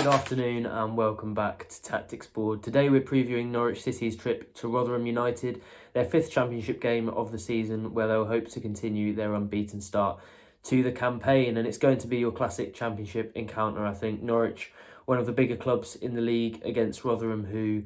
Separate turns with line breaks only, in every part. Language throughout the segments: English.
afternoon and welcome back to Tactics Board. Today we're previewing Norwich City's trip to Rotherham United, their 5th championship game of the season, where they'll hope to continue their unbeaten start to the campaign. And it's going to be your classic championship encounter, I think. Norwich, one of the bigger clubs in the league, against Rotherham, who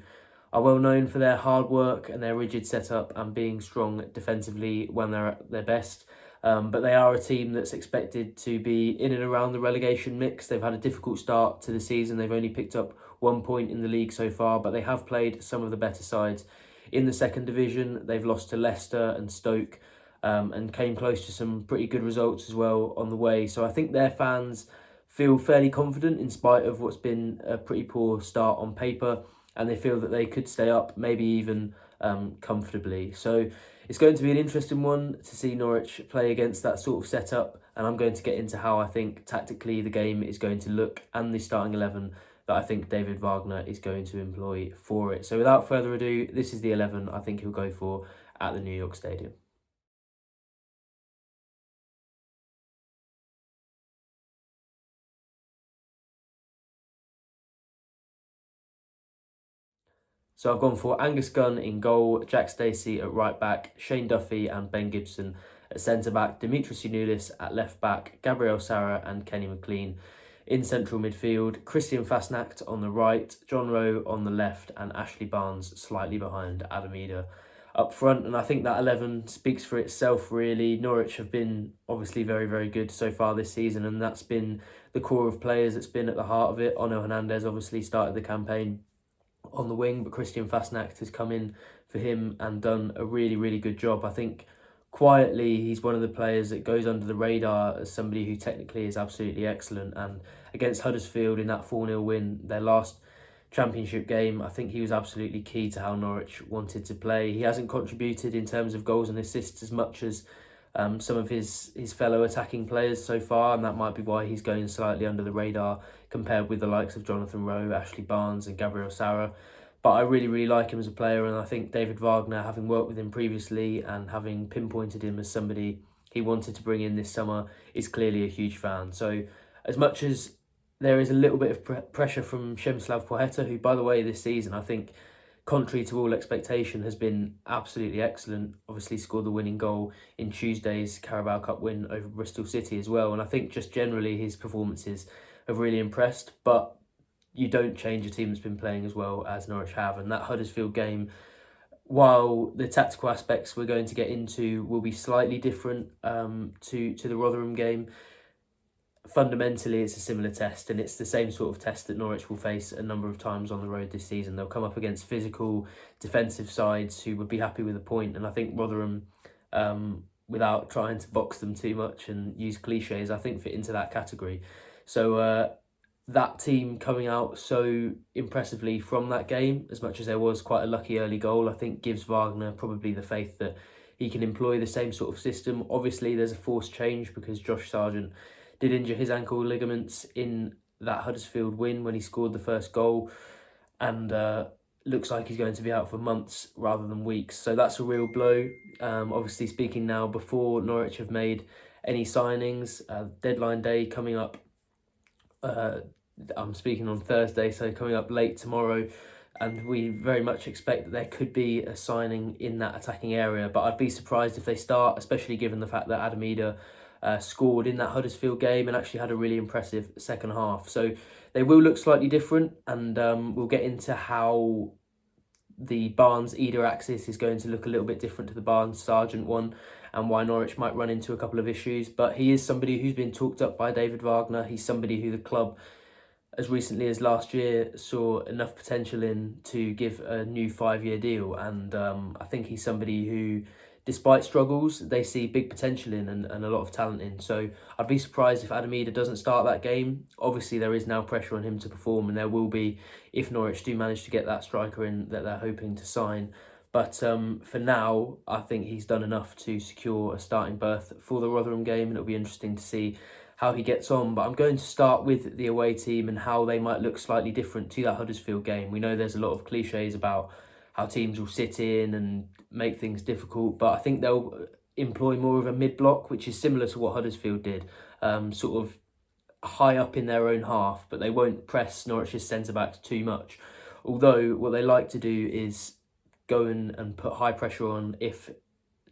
are well known for their hard work and their rigid setup and being strong defensively when they're at their best. But they are a team that's expected to be in and around the relegation mix. They've had a difficult start to the season. They've only picked up 1 point in the league so far, but they have played some of the better sides in the second division. They've lost to Leicester and Stoke and came close to some pretty good results as well on the way. So I think their fans feel fairly confident in spite of what's been a pretty poor start on paper, and they feel that they could stay up, maybe even comfortably. So it's going to be an interesting one to see Norwich play against that sort of setup, and I'm going to get into how I think tactically the game is going to look and the starting 11 that I think David Wagner is going to employ for it. So without further ado, this is the 11 I think he'll go for at the New York Stadium. So I've gone for Angus Gunn in goal, Jack Stacey at right back, Shane Duffy and Ben Gibson at centre back, Dimitris Yannoulis at left back, Gabriel Sara and Kenny McLean in central midfield, Christian Fasnacht on the right, John Rowe on the left, and Ashley Barnes slightly behind Adam Eder up front. And I think that 11 speaks for itself, really. Norwich have been obviously very, very good so far this season, and that's been the core of players that's been at the heart of it. Ono Hernandez obviously started the campaign on the wing, but Christian Fasnacht has come in for him and done a really, really good job. I think quietly he's one of the players that goes under the radar as somebody who technically is absolutely excellent. And against Huddersfield in that 4-0 win, their last championship game, I think he was absolutely key to how Norwich wanted to play. He hasn't contributed in terms of goals and assists as much as some of his fellow attacking players so far, and that might be why he's going slightly under the radar compared with the likes of Jonathan Rowe, Ashley Barnes and Gabriel Sara. But I really, really like him as a player, and I think David Wagner, having worked with him previously and having pinpointed him as somebody he wanted to bring in this summer, is clearly a huge fan. So as much as there is a little bit of pressure from Przemysław Płacheta, who, by the way, this season, I think, contrary to all expectation, has been absolutely excellent. Obviously scored the winning goal in Tuesday's Carabao Cup win over Bristol City as well. And I think just generally his performances have really impressed. But you don't change a team that's been playing as well as Norwich have. And that Huddersfield game, while the tactical aspects we're going to get into will be slightly different to the Rotherham game, fundamentally it's a similar test, and it's the same sort of test that Norwich will face a number of times on the road this season. They'll come up against physical defensive sides who would be happy with a point, and I think Rotherham, without trying to box them too much and use cliches, I think fit into that category. So that team coming out so impressively from that game, as much as there was quite a lucky early goal, I think gives Wagner probably the faith that he can employ the same sort of system. Obviously there's a forced change because Josh Sargent did injure his ankle ligaments in that Huddersfield win when he scored the first goal, and looks like he's going to be out for months rather than weeks. So that's a real blow. Obviously speaking now before Norwich have made any signings, deadline day coming up. I'm speaking on Thursday, so coming up late tomorrow, and we very much expect that there could be a signing in that attacking area, but I'd be surprised if they start, especially given the fact that Adam Eder scored in that Huddersfield game and actually had a really impressive second half. So they will look slightly different, and we'll get into how the Barnes-Eder axis is going to look a little bit different to the Barnes-Sargent one, and why Norwich might run into a couple of issues. But he is somebody who's been talked up by David Wagner. He's somebody who the club, as recently as last year, saw enough potential in to give a new 5-year deal. And I think he's somebody who, despite struggles, they see big potential in and a lot of talent in. So I'd be surprised if Adam Eder doesn't start that game. Obviously, there is now pressure on him to perform, and there will be if Norwich do manage to get that striker in that they're hoping to sign. But for now, I think he's done enough to secure a starting berth for the Rotherham game, and it'll be interesting to see how he gets on. But I'm going to start with the away team and how they might look slightly different to that Huddersfield game. We know there's a lot of cliches about how teams will sit in and make things difficult, but I think they'll employ more of a mid-block, which is similar to what Huddersfield did. Sort of high up in their own half, but they won't press Norwich's centre-backs too much. Although what they like to do is go and put high pressure on if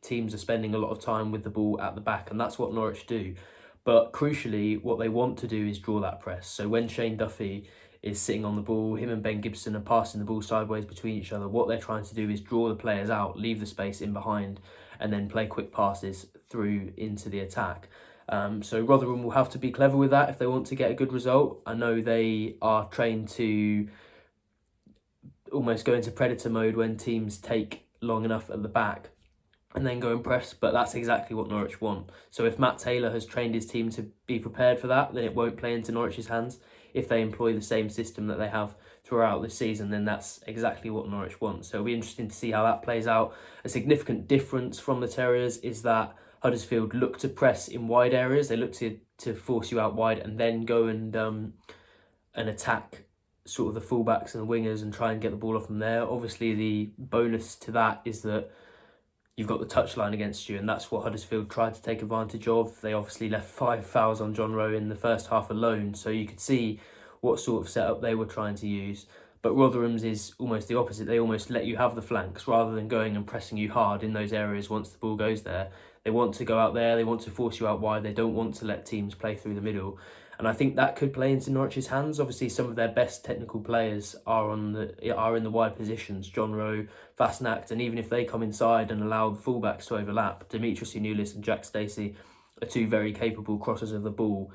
teams are spending a lot of time with the ball at the back, and that's what Norwich do. But crucially, what they want to do is draw that press. So when Shane Duffy is sitting on the ball, him and Ben Gibson are passing the ball sideways between each other. What they're trying to do is draw the players out, leave the space in behind, and then play quick passes through into the attack. So Rotherham will have to be clever with that if they want to get a good result. I know they are trained to almost go into predator mode when teams take long enough at the back and then go and press, but that's exactly what Norwich want. So if Matt Taylor has trained his team to be prepared for that, then it won't play into Norwich's hands. If they employ the same system that they have throughout this season, then that's exactly what Norwich want. So it'll be interesting to see how that plays out. A significant difference from the Terriers is that Huddersfield look to press in wide areas. They look to force you out wide and then go and attack sort of the fullbacks and the wingers and try and get the ball off them there. Obviously, the bonus to that is that you've got the touchline against you, and that's what Huddersfield tried to take advantage of. They obviously left 5 fouls on John Rowe in the first half alone, so you could see what sort of setup they were trying to use. But Rotherham's is almost the opposite. They almost let you have the flanks rather than going and pressing you hard in those areas once the ball goes there. They want to go out there, they want to force you out wide, they don't want to let teams play through the middle. And I think that could play into Norwich's hands. Obviously, some of their best technical players are in the wide positions. John Rowe, Fastnacht, and even if they come inside and allow the fullbacks to overlap, Dimitris Yanulis and Jack Stacey are 2 very capable crossers of the ball.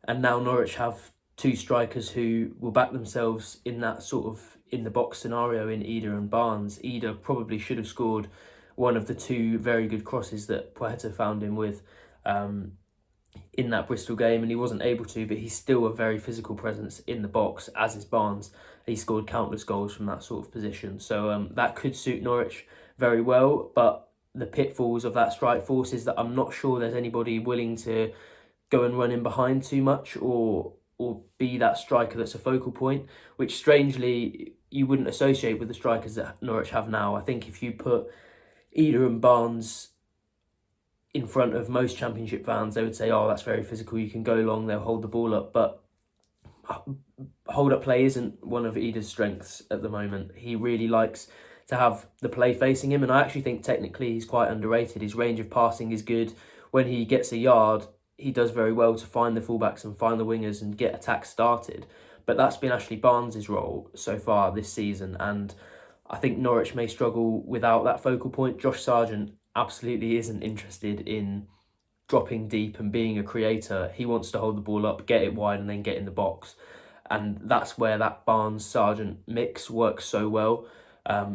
And now Norwich have 2 strikers who will back themselves in that sort of in the box scenario in Ida and Barnes. Ida probably should have scored one of the 2 very good crosses that Poeta found him with in that Bristol game, and he wasn't able to, but he's still a very physical presence in the box, as is Barnes. He scored countless goals from that sort of position. So that could suit Norwich very well, but the pitfalls of that strike force is that I'm not sure there's anybody willing to go and run in behind too much or be that striker that's a focal point, which strangely you wouldn't associate with the strikers that Norwich have now. I think if you put Ida and Barnes in front of most Championship fans, they would say, oh, that's very physical, you can go long, they'll hold the ball up. But hold-up play isn't one of Ida's strengths at the moment. He really likes to have the play facing him, and I actually think technically he's quite underrated. His range of passing is good. When he gets a yard, he does very well to find the fullbacks and find the wingers and get attacks started. But that's been Ashley Barnes' role so far this season, and I think Norwich may struggle without that focal point. Josh Sargent absolutely isn't interested in dropping deep and being a creator. He wants to hold the ball up, get it wide, and then get in the box. And that's where that Barnes-Sargent mix works so well.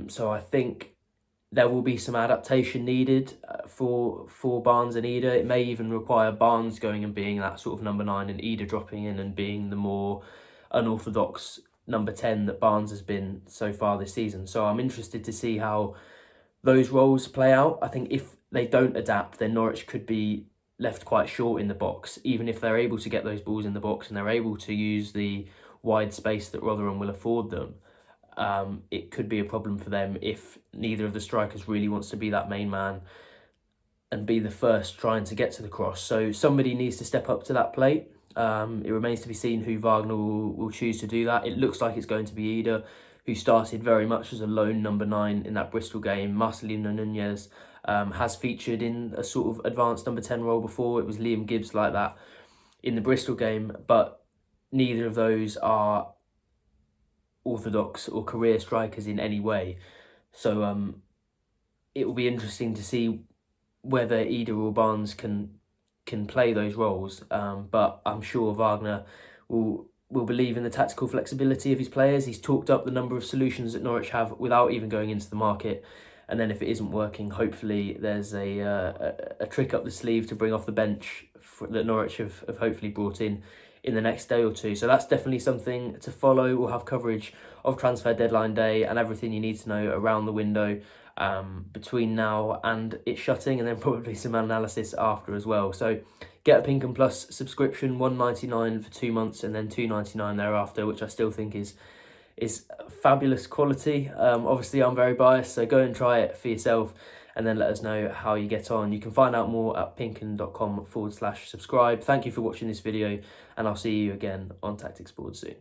So I think there will be some adaptation needed for Barnes and Ida. It may even require Barnes going and being that sort of number 9 and Ida dropping in and being the more unorthodox number 10 that Barnes has been so far this season. So I'm interested to see how those roles play out. I think if they don't adapt, then Norwich could be left quite short in the box, even if they're able to get those balls in the box and they're able to use the wide space that Rotherham will afford them. It could be a problem for them if neither of the strikers really wants to be that main man and be the first trying to get to the cross. So somebody needs to step up to that plate. It remains to be seen who Wagner will choose to do that. It looks like it's going to be Ida, who started very much as a lone number 9 in that Bristol game. Marcelino Nunez has featured in a sort of advanced number 10 role before. It was Liam Gibbs like that in the Bristol game, but neither of those are orthodox or career strikers in any way. So it will be interesting to see whether Ida or Barnes can play those roles. But I'm sure Wagner will believe in the tactical flexibility of his players. He's talked up the number of solutions that Norwich have without even going into the market. And then if it isn't working, hopefully there's a trick up the sleeve to bring off the bench that Norwich have hopefully brought in the next day or two. So that's definitely something to follow. We'll have coverage of transfer deadline day and everything you need to know around the window between now and it shutting, and then probably some analysis after as well. So get a Pink and Plus subscription, $1.99 for 2 months and then $2.99 thereafter, which I still think is fabulous quality. Obviously I'm very biased, so go and try it for yourself and then let us know how you get on. You can find out more at pinken.com/subscribe. Thank you for watching this video, and I'll see you again on Tactics Board soon.